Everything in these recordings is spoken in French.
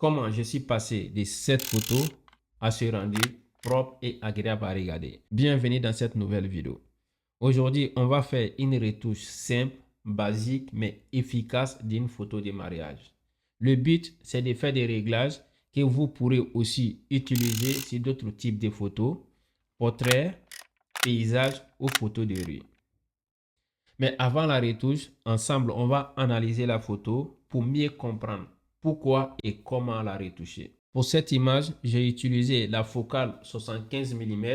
comment je suis passé de cette photo à ce rendu propre et agréable à regarder. Bienvenue dans cette nouvelle vidéo. Aujourd'hui, on va faire une retouche simple, basique, mais efficace d'une photo de mariage. Le but, c'est de faire des réglages que vous pourrez aussi utiliser sur d'autres types de photos, portraits, paysages ou photos de rue. Mais avant la retouche, ensemble, on va analyser la photo pour mieux comprendre pourquoi et comment la retoucher. Pour cette image, j'ai utilisé la focale 75 mm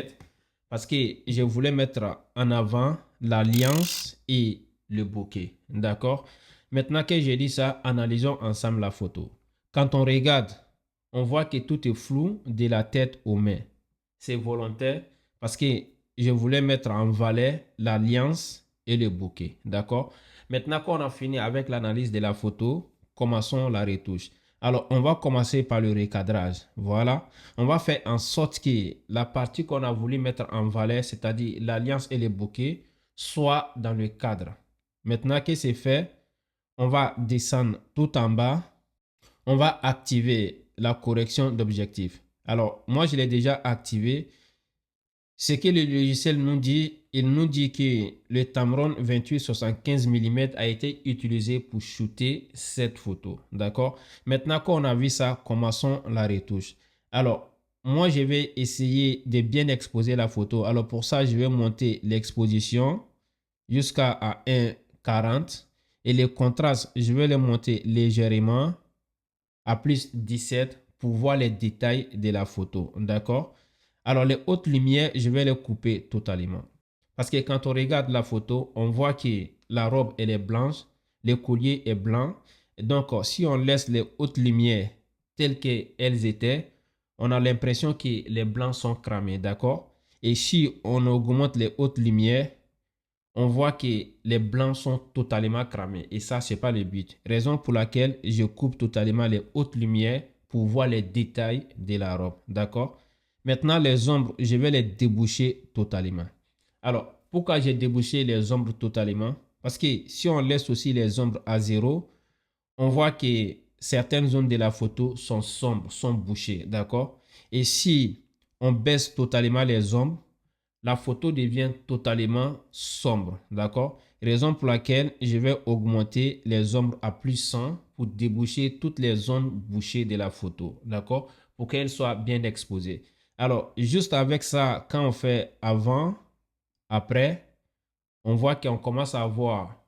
parce que je voulais mettre en avant l'alliance et le bokeh. D'accord? Maintenant que j'ai dit ça, analysons ensemble la photo. Quand on regarde, on voit que tout est flou de la tête aux mains. C'est volontaire parce que je voulais mettre en valeur l'alliance et le bokeh. D'accord? Maintenant qu'on a fini avec l'analyse de la photo, commençons la retouche. Alors, on va commencer par le recadrage. Voilà. On va faire en sorte que la partie qu'on a voulu mettre en valeur, c'est-à-dire l'alliance et le bokeh, soit dans le cadre. Maintenant que c'est fait, on va descendre tout en bas. On va activer la correction d'objectif. Alors, moi, je l'ai déjà activé. Ce que le logiciel nous dit, il nous dit que le Tamron 28-75 mm a été utilisé pour shooter cette photo. D'accord? Maintenant qu'on a vu ça, commençons la retouche. Alors, moi, je vais essayer de bien exposer la photo. Alors, pour ça, je vais monter l'exposition jusqu'à 1,40 et le contraste, je vais le monter légèrement à plus 17 pour voir les détails de la photo. D'accord? Alors, les hautes lumières, je vais les couper totalement. Parce que quand on regarde la photo, on voit que la robe, elle est blanche, le collier est blanc. Donc, si on laisse les hautes lumières telles qu'elles étaient, on a l'impression que les blancs sont cramés. D'accord? Et si on augmente les hautes lumières, on voit que les blancs sont totalement cramés. Et ça, ce n'est pas le but. Raison pour laquelle je coupe totalement les hautes lumières pour voir les détails de la robe. D'accord? Maintenant, les ombres, je vais les déboucher totalement. Alors, pourquoi j'ai débouché les ombres totalement? Parce que si on laisse aussi les ombres à zéro, on voit que certaines zones de la photo sont sombres, sont bouchées. D'accord? Et si on baisse totalement les ombres, la photo devient totalement sombre. D'accord? Raison pour laquelle je vais augmenter les ombres à plus 100 pour déboucher toutes les zones bouchées de la photo. D'accord? Pour qu'elles soient bien exposées. Alors, juste avec ça, quand on fait avant, après, on voit qu'on commence à avoir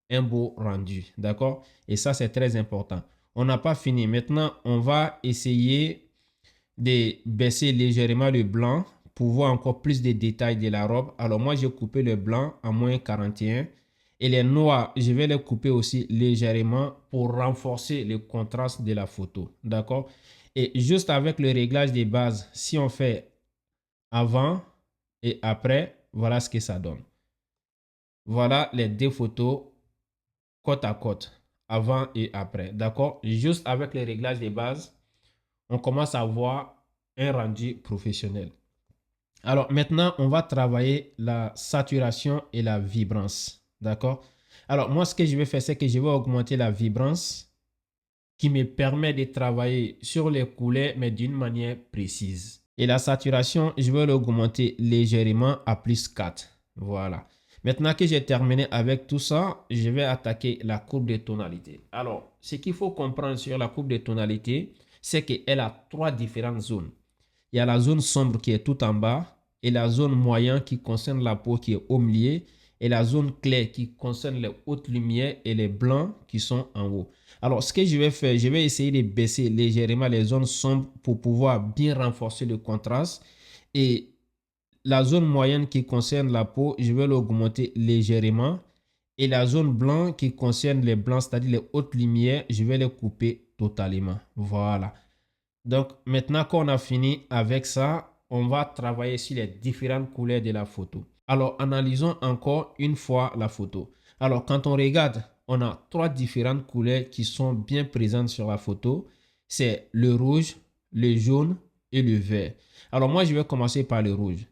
un beau rendu. D'accord? Et ça, c'est très important. On n'a pas fini. Maintenant, on va essayer de baisser légèrement le blanc pour voir encore plus de détails de la robe. Alors moi, j'ai coupé le blanc à moins 41 et les noirs, je vais les couper aussi légèrement pour renforcer le contraste de la photo. D'accord? Et juste avec le réglage des bases, si on fait avant et après, voilà ce que ça donne. Voilà les deux photos côte à côte, avant et après. D'accord? Juste avec le réglage des bases, on commence à voir un rendu professionnel. Alors maintenant, on va travailler la saturation et la vibrance. D'accord? Alors moi, ce que je vais faire, c'est que je vais augmenter la vibrance qui me permet de travailler sur les couleurs, mais d'une manière précise. Et la saturation, je vais l'augmenter légèrement à plus 4. Voilà. Maintenant que j'ai terminé avec tout ça, je vais attaquer la courbe de tonalité. Alors, ce qu'il faut comprendre sur la courbe de tonalité, c'est qu'elle a trois différentes zones. Il y a la zone sombre qui est tout en bas et la zone moyenne qui concerne la peau qui est au milieu et la zone claire qui concerne les hautes lumières et les blancs qui sont en haut. Alors, ce que je vais faire, je vais essayer de baisser légèrement les zones sombres pour pouvoir bien renforcer le contraste. Et la zone moyenne qui concerne la peau, je vais l'augmenter légèrement. Et la zone blanche qui concerne les blancs, c'est-à-dire les hautes lumières, je vais les couper totalement. Voilà. Donc, maintenant qu'on a fini avec ça, on va travailler sur les différentes couleurs de la photo. Alors, analysons encore une fois la photo. Alors, quand on regarde, on a trois différentes couleurs qui sont bien présentes sur la photo. C'est le rouge, le jaune et le vert. Alors, moi, je vais commencer par le rouge.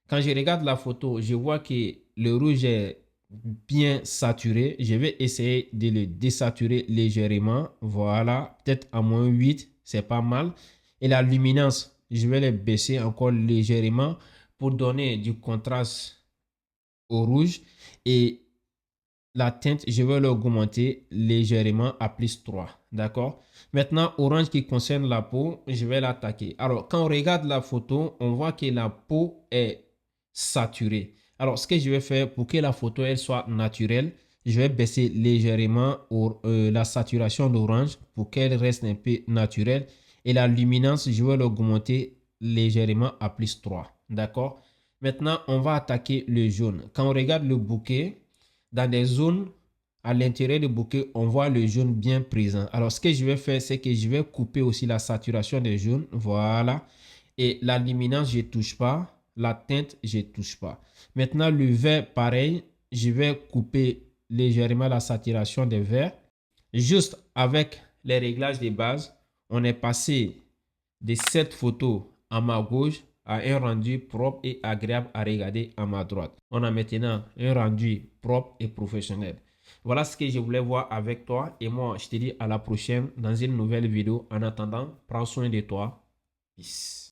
Quand je regarde la photo, je vois que le rouge est bien saturé. Je vais essayer de le désaturer légèrement. Voilà, peut-être à moins 8. c'est pas mal. Et la luminance, je vais les baisser encore légèrement pour donner du contraste au rouge. Et la teinte, je vais l'augmenter légèrement à +3. D'accord? Maintenant, orange qui concerne la peau, je vais l'attaquer. Alors, quand on regarde la photo, on voit que la peau est saturée. Alors, ce que je vais faire pour que la photo elle soit naturelle, je vais baisser légèrement la saturation d'orange pour qu'elle reste un peu naturelle. Et la luminance, je vais l'augmenter légèrement à +3. D'accord? Maintenant, on va attaquer le jaune. Quand on regarde le bouquet, dans des zones à l'intérieur du bouquet, on voit le jaune bien présent. Alors, ce que je vais faire, c'est que je vais couper aussi la saturation des jaunes. Voilà. Et la luminance, je ne touche pas. La teinte, je ne touche pas. Maintenant, le vert, pareil. Je vais couper légèrement la saturation des verts. Juste avec les réglages de base, on est passé de cette photo à ma gauche à un rendu propre et agréable à regarder à ma droite. On a maintenant un rendu propre et professionnel. Voilà ce que je voulais voir avec toi et moi je te dis à la prochaine dans une nouvelle vidéo. En attendant, prends soin de toi. Peace.